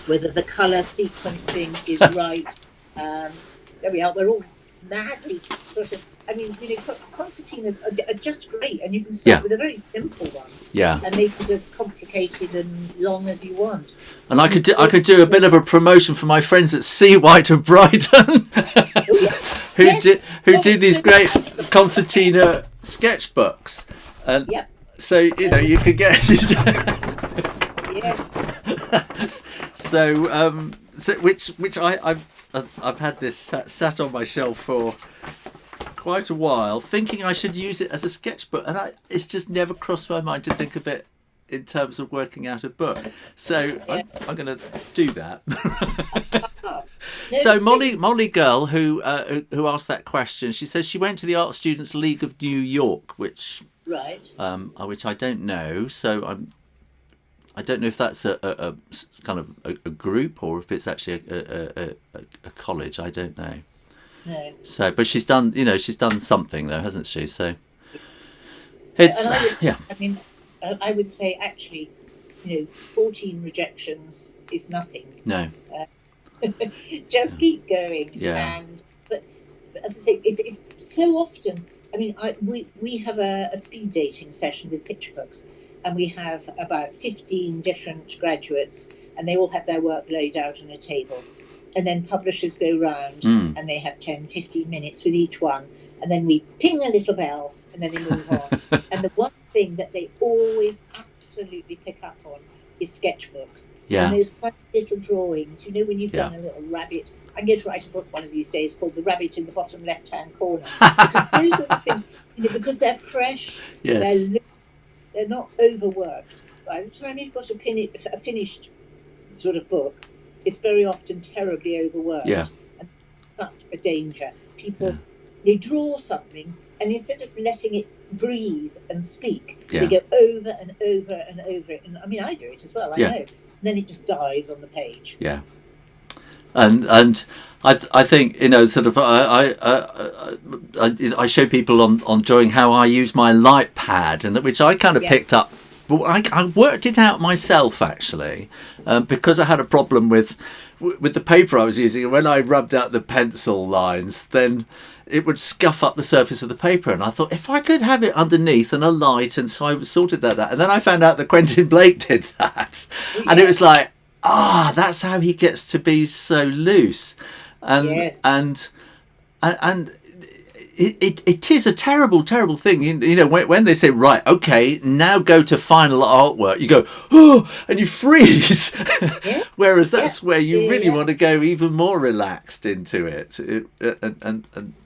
whether the colour sequencing is right. There we are. We're all madly sort of. Concertinas are just great, and you can start with a very simple one, and make it as complicated and long as you want. And I could do a bit of a promotion for my friends at Sea White of Brighton, who do these great concertina sketchbooks, and so you could get. So which I've had this sat on my shelf for quite a while, thinking I should use it as a sketchbook, and it's just never crossed my mind to think of it in terms of working out a book. So I'm going to do that. So Molly Girl, who asked that question, she says she went to the Art Students League of New York, which I don't know. So I don't know if that's a kind of a group or if it's actually a college. I don't know. No. So, but she's done something though, hasn't she? So it's I would say actually, 14 rejections is nothing. No. Just keep going. Yeah. But as I say, it's so often I mean, we have a speed dating session with picture books, and we have about 15 different graduates, and they all have their work laid out on a table. And then publishers go round and they have 10, 15 minutes with each one. And then we ping a little bell and then they move on. And the one thing that they always absolutely pick up on is sketchbooks. Yeah. And those funny little drawings, you know, when you've done a little rabbit. I'm going to write a book one of these days called The Rabbit in the Bottom Left-Hand Corner. Because those are the things, you know, because they're fresh, Yes. they're not overworked. By the time you've got a finished sort of book, it's very often terribly overworked. Yeah. And such a danger. People, they draw something, and instead of letting it breathe and speak, they go over and over and over it. And I mean, I do it as well, I know. And then it just dies on the page. Yeah. And I think, you know, sort of I show people on drawing how I use my light pad, and which I kind of picked up. I worked it out myself actually, because I had a problem with the paper I was using. When I rubbed out the pencil lines, then it would scuff up the surface of the paper. And I thought, if I could have it underneath and a light, and so I sorted that out. And then I found out that Quentin Blake did that, and it was like, that's how he gets to be so loose, and it is a terrible thing. You know, when they say, right, okay, now go to final artwork, you go, and you freeze. Whereas that's where you really want to go even more relaxed into it,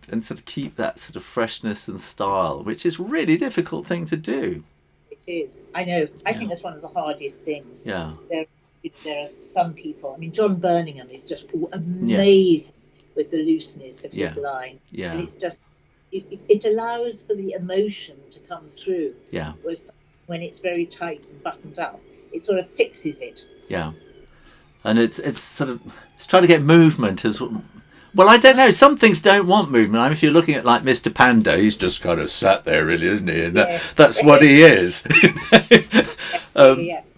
and sort of keep that sort of freshness and style, which is a really difficult thing to do. It is. I know. I think that's one of the hardest things. Yeah. There are some people. I mean, John Birmingham is just amazing with the looseness of his line. Yeah. And it's just, it allows for the emotion to come through. Yeah. Whereas when it's very tight and buttoned up, it sort of fixes it. Yeah. And it's sort of, it's trying to get movement as well. Well, I don't know. Some things don't want movement. I mean, if you're looking at like Mr. Panda, he's just kind of sat there, really, isn't he? And that's what he is.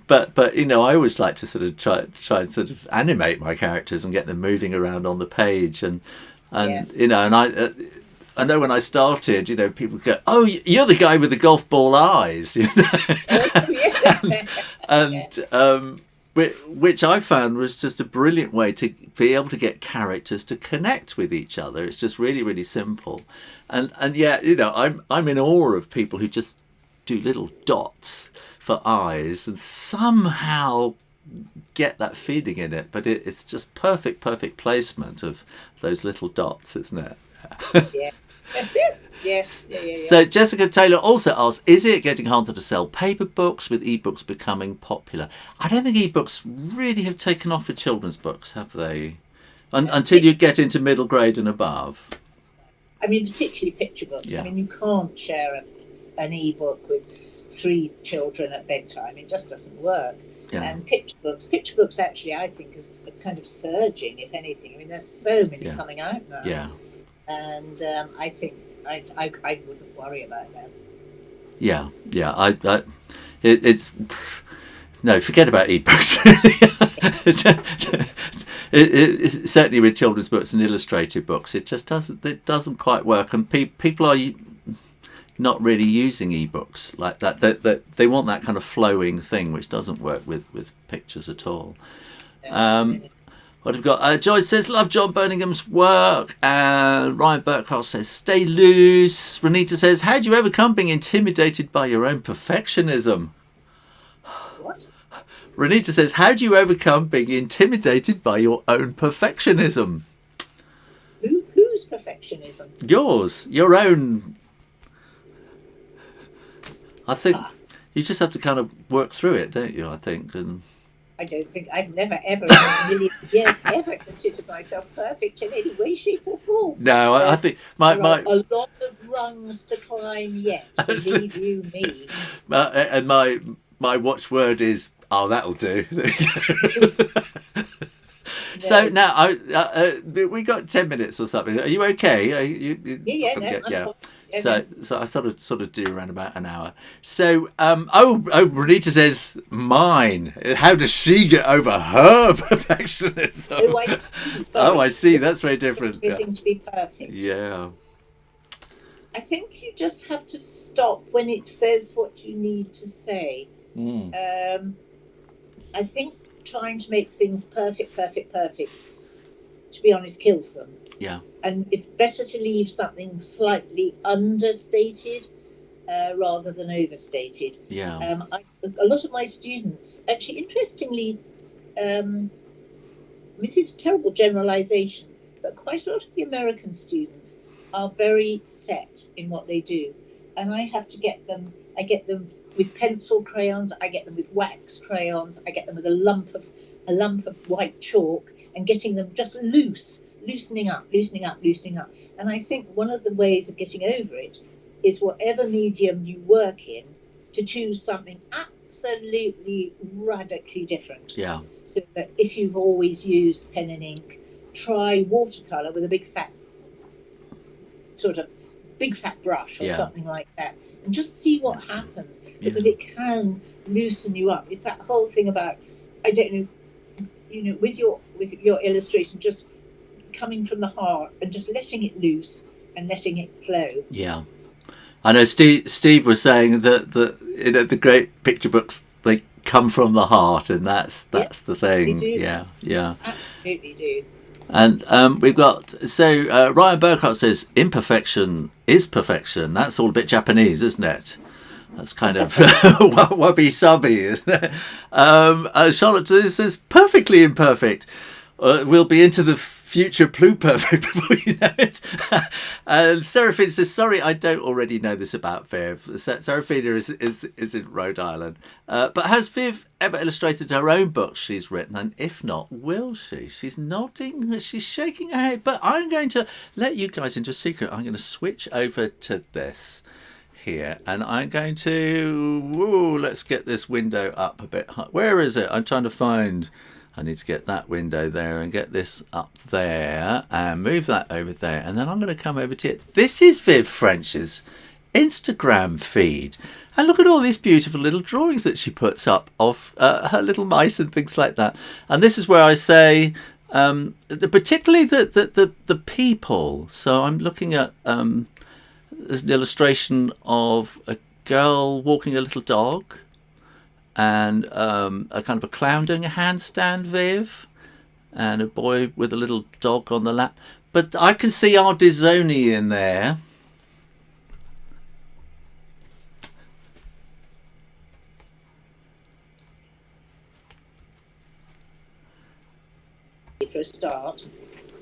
But you know, I always like to sort of try and sort of animate my characters and get them moving around on the page, and you know, and I know when I started, you know, people go, "Oh, you're the guy with the golf ball eyes," you know, which I found was just a brilliant way to be able to get characters to connect with each other. It's just really, really simple, and yet, you know, I'm in awe of people who just do little dots for eyes and somehow get that feeling in it. But it's just perfect placement of those little dots, isn't it? Yes. So Jessica Taylor also asks, is it getting harder to sell paper books with ebooks becoming popular? I don't think ebooks really have taken off for children's books, have they? Until you get into middle grade and above. I mean, particularly picture books. I mean, you can't share an ebook with 3 children at bedtime. It just doesn't work. And picture books actually, I think, is kind of surging, if anything. I mean, there's so many coming out now. And I think I wouldn't worry about that. It's no, forget about ebooks. It's certainly with children's books and illustrated books, it just doesn't quite work, and people are not really using ebooks like that. They want that kind of flowing thing, which doesn't work with pictures at all. What have we got? Joyce says, love John Burningham's work. Ryan Burkhoff says, stay loose. Renita says, how do you overcome being intimidated by your own perfectionism? What? Renita says, how do you overcome being intimidated by your own perfectionism? Whose perfectionism? Yours. Your own. I think you just have to kind of work through it, don't you? I think. And I don't think I've never, ever in a million years ever considered myself perfect in any way, shape or form. No, I think there are a lot of rungs to climb yet, believe you me. And my watchword is, that'll do. So now, we got 10 minutes or something. Are you okay? So I sort of do around about an hour. So Renita says, mine. How does she get over her perfectionism? Oh, I see. Sorry. Oh, I see. That's very different. Everything to be perfect. Yeah. I think you just have to stop when it says what you need to say. I think trying to make things perfect, to be honest, kills them. Yeah. And it's better to leave something slightly understated rather than overstated. Yeah. A lot of my students, actually, interestingly, this is a terrible generalization, but quite a lot of the American students are very set in what they do. And I have to get them with pencil crayons, I get them with wax crayons, I get them with a lump of white chalk, and getting them just loosening up. And I think one of the ways of getting over it is whatever medium you work in, to choose something absolutely radically different. Yeah. So that if you've always used pen and ink, try watercolor with a big fat brush or something like that, and just see what happens, because it can loosen you up. It's that whole thing about, I don't know, with your illustration, just coming from the heart and just letting it loose and letting it flow. Yeah. I know Steve was saying that the great picture books, they come from the heart, and that's the thing. They do. Yeah. Absolutely do. And we've got, Ryan Burkhart says, imperfection is perfection. That's all a bit Japanese, isn't it? That's kind of wabi-sabi, isn't it? Charlotte says, perfectly imperfect. We'll be into the future pluperfect before you know it. And Seraphina says, sorry, I don't already know this about Viv. Seraphina is in Rhode Island. But has Viv ever illustrated her own books she's written? And if not, will she? She's nodding, she's shaking her head. But I'm going to let you guys into a secret. I'm going to switch over to this here, and I'm going to, let's get this window up a bit high. Where is it? I'm trying to find... I need to get that window there and get this up there and move that over there. And then I'm going to come over to it. This is Viv French's Instagram feed. And look at all these beautiful little drawings that she puts up of her little mice and things like that. And this is where I say, particularly the people. So I'm looking at there's an illustration of a girl walking a little dog, and a kind of a clown doing a handstand, Viv, and a boy with a little dog on the lap. But I can see our Disoni in there. For a start,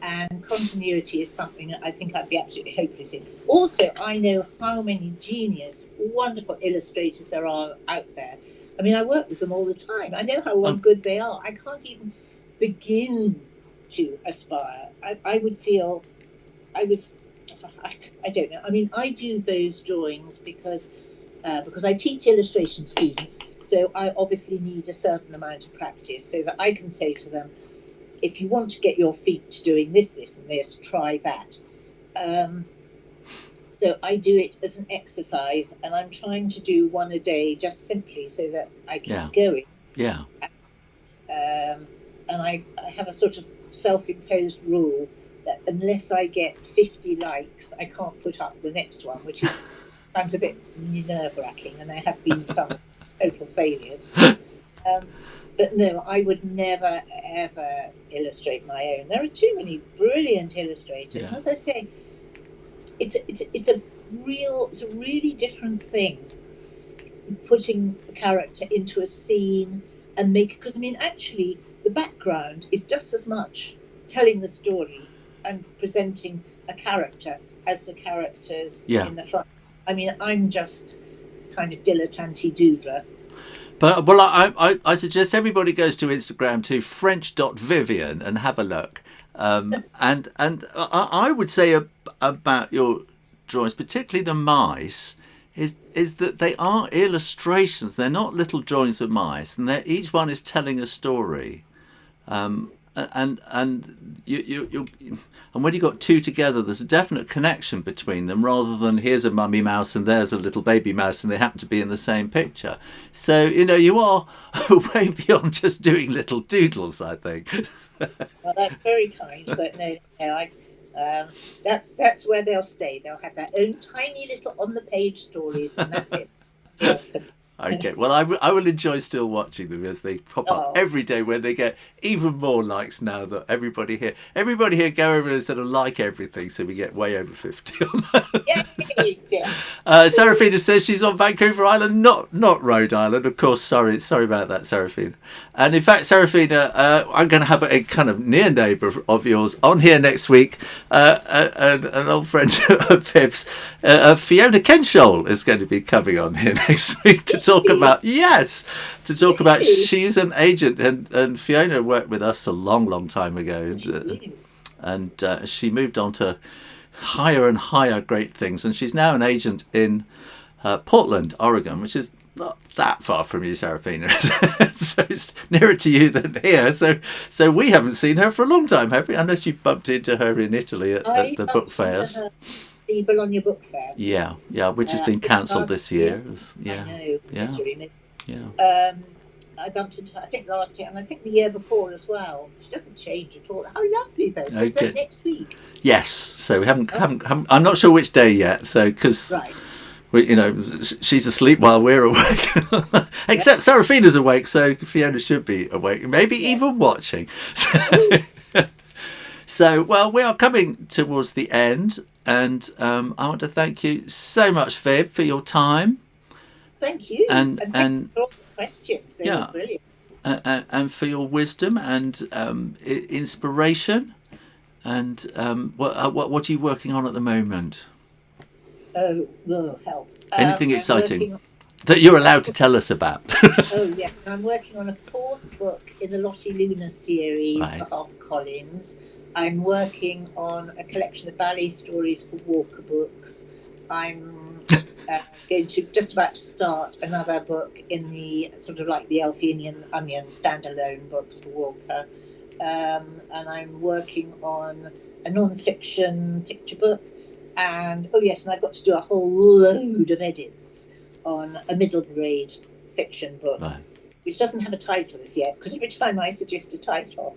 and continuity is something that I think I'd be absolutely hopeless in. Also, I know how many genius, wonderful illustrators there are out there. I mean, I work with them all the time. I know how good they are. I can't even begin to aspire. I would feel I don't know. I mean, I do those drawings because I teach illustration students. So I obviously need a certain amount of practice so that I can say to them, if you want to get your feet to doing this, and this, try that. So I do it as an exercise, and I'm trying to do one a day just simply so that I keep going. Yeah. And I have a sort of self-imposed rule that unless I get 50 likes, I can't put up the next one, which is sometimes a bit nerve-wracking, and there have been some total failures. But no, I would never, ever illustrate my own. There are too many brilliant illustrators. Yeah. And as I say, it's a really different thing, putting a character into a scene and because I mean, actually, the background is just as much telling the story and presenting a character as the characters in the front. I mean, I'm just kind of dilettante doodler. But well, I suggest everybody goes to Instagram to french.vivian and have a look. And I would say about your drawings, particularly the mice, is that they are illustrations. They're not little drawings of mice, and each one is telling a story. And when you got two together, there's a definite connection between them, rather than here's a mummy mouse and there's a little baby mouse and they happen to be in the same picture. So you are way beyond just doing little doodles, I think. Well, that's very kind, but no, That's where they'll stay. They'll have their own tiny little on-the-page stories, and that's it. Yes. Okay, well, I will enjoy still watching them as they pop up every day, when they get even more likes now that everybody here go over and sort of like everything, so we get way over 50 on that. Yeah. Serafina says she's on Vancouver Island, not Rhode Island, of course. Sorry about that, Serafina. And in fact, Serafina, I'm going to have a kind of near neighbour of yours on here next week, an old friend of Viv's, Fiona Kenshall, is going to be coming on here next week to talk about she's an agent, and Fiona worked with us a long time ago, and she moved on to higher and higher great things, and she's now an agent in Portland, Oregon, which is not that far from you, Serafina. So it's nearer to you than here. So we haven't seen her for a long time, have we? Unless you bumped into her in Italy at the book fairs. The Bologna Book Fair. Yeah, which has been cancelled this year. I know. Yeah. I bumped into her, I think, last year, and I think the year before as well. She doesn't change at all. How lovely, though. So it's next week. Yes. So we haven't. I'm not sure which day yet. So because. Right. She's asleep while we're awake. Except Serafina's awake, so Fiona should be awake, maybe even watching. So, well, we are coming towards the end, and I want to thank you so much, Viv, for your time. Thank you, and thank you for all the questions. They were brilliant. And for your wisdom and inspiration. And what are you working on at the moment? Oh, help. Anything exciting that you're allowed to tell us about? Oh, yeah. I'm working on a 4th book in the Lottie Luna series for HarperCollins. I'm working on a collection of ballet stories for Walker Books. I'm just about to start another book in the sort of like the Elfie Onion standalone books for Walker. And I'm working on a non-fiction picture book. And I've got to do a whole load of edits on a middle grade fiction book, which doesn't have a title as yet, because every time I suggest a title,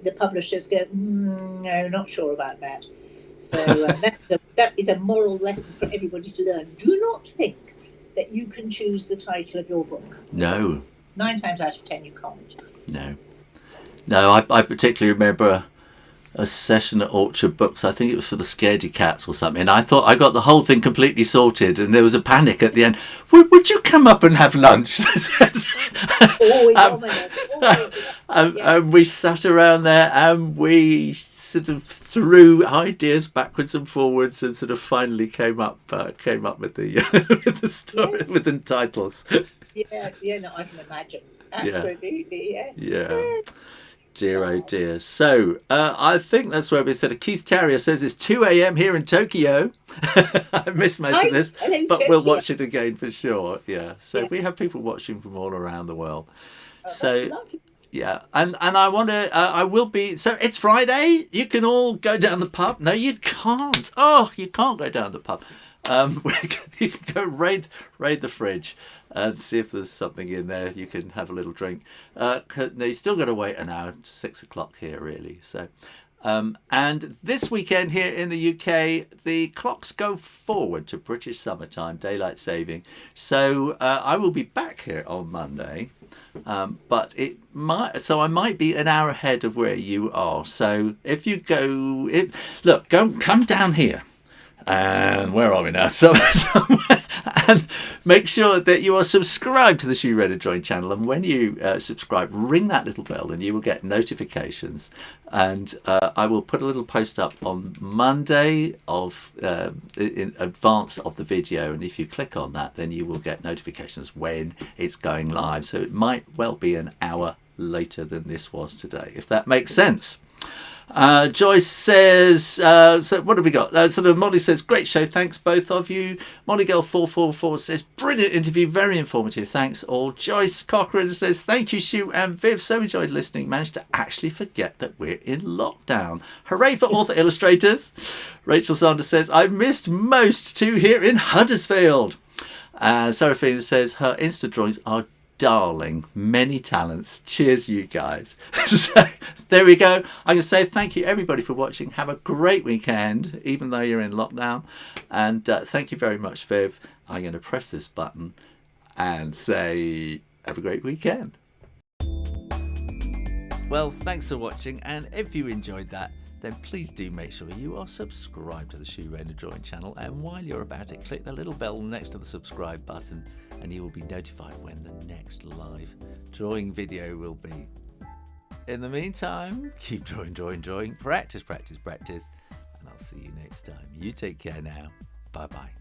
the publishers go, no, not sure about that. So that is a moral lesson for everybody to learn. Do not think that you can choose the title of your book. No. 9 times out of 10 you can't. No, I particularly remember a session at Orchard Books. I think it was for the Scaredy Cats or something. And I thought I got the whole thing completely sorted, and there was a panic at the end. Would you come up and have lunch? Always ominous. And we sat around there and we sort of threw ideas backwards and forwards, and sort of finally came up with the with the story, with the titles. No, I can imagine. Absolutely, yes. Yeah. Dear, oh dear. So, I think that's where we said. Keith Terrier says it's 2 a.m. here in Tokyo. I missed most of this, but we'll watch it again for sure. Yeah. So we have people watching from all around the world. Yeah. And I want to, I will be, so it's Friday. You can all go down the pub. No, you can't. Oh, you can't go down the pub. You can go raid the fridge and see if there's something in there. You can have a little drink. No, you still got to wait an hour. 6 o'clock here, really. So, and this weekend here in the UK, the clocks go forward to British summertime, daylight saving. So I will be back here on Monday, but I might be an hour ahead of where you are. So if you come down here. And where are we now? Somewhere. And make sure that you are subscribed to the Shoo Rayner Join channel. And when you subscribe, ring that little bell and you will get notifications. And I will put a little post up on Monday in advance of the video. And if you click on that, then you will get notifications when it's going live. So it might well be an hour later than this was today, if that makes sense. Joyce says, so what have we got? Molly says, great show, thanks both of you. Molly Girl 444 says, brilliant interview, very informative, thanks all. Joyce Cochran says, thank you Shoo and Viv, so enjoyed listening, managed to actually forget that we're in lockdown. Hooray for author illustrators. Rachel Sanders says, I missed most too here in Huddersfield. Seraphina says, her Insta drawings are darling, many talents. Cheers, you guys. So there we go. I'm going to say thank you, everybody, for watching. Have a great weekend, even though you're in lockdown. And thank you very much, Viv. I'm going to press this button and say have a great weekend. Well, thanks for watching, and if you enjoyed that, then please do make sure you are subscribed to the Shoo Rayner drawing channel, and while you're about it, click the little bell next to the subscribe button and you will be notified when the next live drawing video will be. In the meantime, keep drawing, practice, and I'll see you next time. You take care now. Bye bye.